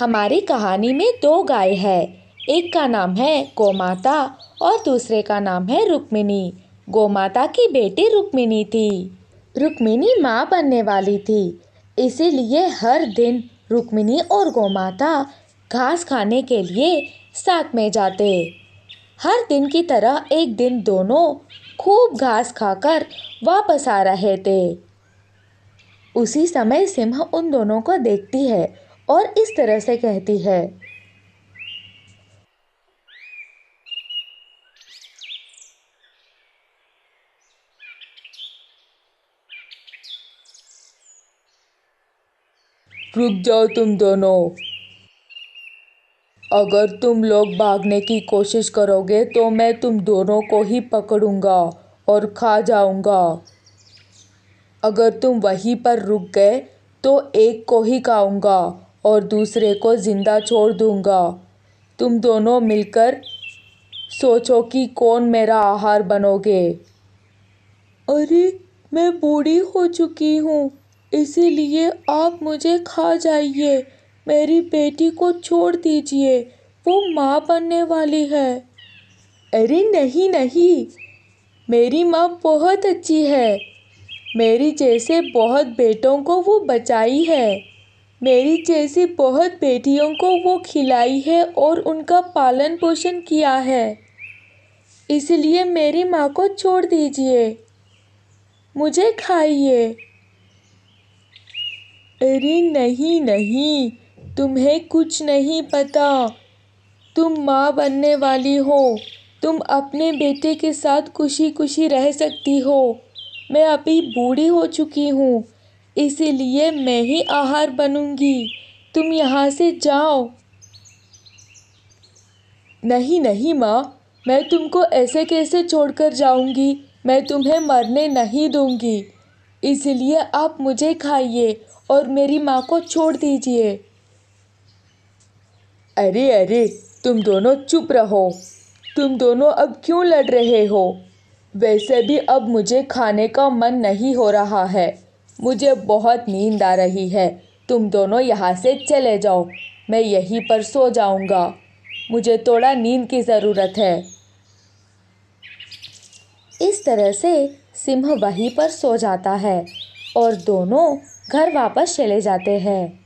हमारी कहानी में दो गाय है। एक का नाम है गोमाता और दूसरे का नाम है रुक्मिणी। गोमाता की बेटी रुक्मिणी थी। रुक्मिणी माँ बनने वाली थी, इसीलिए हर दिन रुक्मिणी और गोमाता घास खाने के लिए साथ में जाते। हर दिन की तरह एक दिन दोनों खूब घास खाकर वापस आ रहे थे। उसी समय सिंह उन दोनों को देखती है और इस तरह से कहती है, रुक जाओ तुम दोनों। अगर तुम लोग भागने की कोशिश करोगे तो मैं तुम दोनों को ही पकड़ूंगा और खा जाऊंगा। अगर तुम वहीं पर रुक गए तो एक को ही खाऊंगा और दूसरे को जिंदा छोड़ दूंगा। तुम दोनों मिलकर सोचो कि कौन मेरा आहार बनोगे। अरे, मैं बूढ़ी हो चुकी हूँ, इसीलिए आप मुझे खा जाइए। मेरी बेटी को छोड़ दीजिए, वो माँ बनने वाली है। अरे नहीं नहीं, मेरी माँ बहुत अच्छी है। मेरी जैसे बहुत बेटों को वो बचाई है। मेरी जैसी बहुत बेटियों को वो खिलाई है और उनका पालन पोषण किया है। इसलिए मेरी माँ को छोड़ दीजिए, मुझे खाइए। अरे नहीं नहीं, तुम्हें कुछ नहीं पता। तुम माँ बनने वाली हो, तुम अपने बेटे के साथ खुशी खुशी रह सकती हो। मैं अभी बूढ़ी हो चुकी हूँ, इसीलिए मैं ही आहार बनूंगी। तुम यहाँ से जाओ। नहीं नहीं माँ, मैं तुमको ऐसे कैसे छोड़कर जाऊंगी। मैं तुम्हें मरने नहीं दूंगी, इसलिए आप मुझे खाइए और मेरी माँ को छोड़ दीजिए। अरे अरे, तुम दोनों चुप रहो। तुम दोनों अब क्यों लड़ रहे हो? वैसे भी अब मुझे खाने का मन नहीं हो रहा है। मुझे बहुत नींद आ रही है। तुम दोनों यहाँ से चले जाओ, मैं यहीं पर सो जाऊँगा। मुझे थोड़ा नींद की ज़रूरत है। इस तरह से सिंह वहीं पर सो जाता है और दोनों घर वापस चले जाते हैं।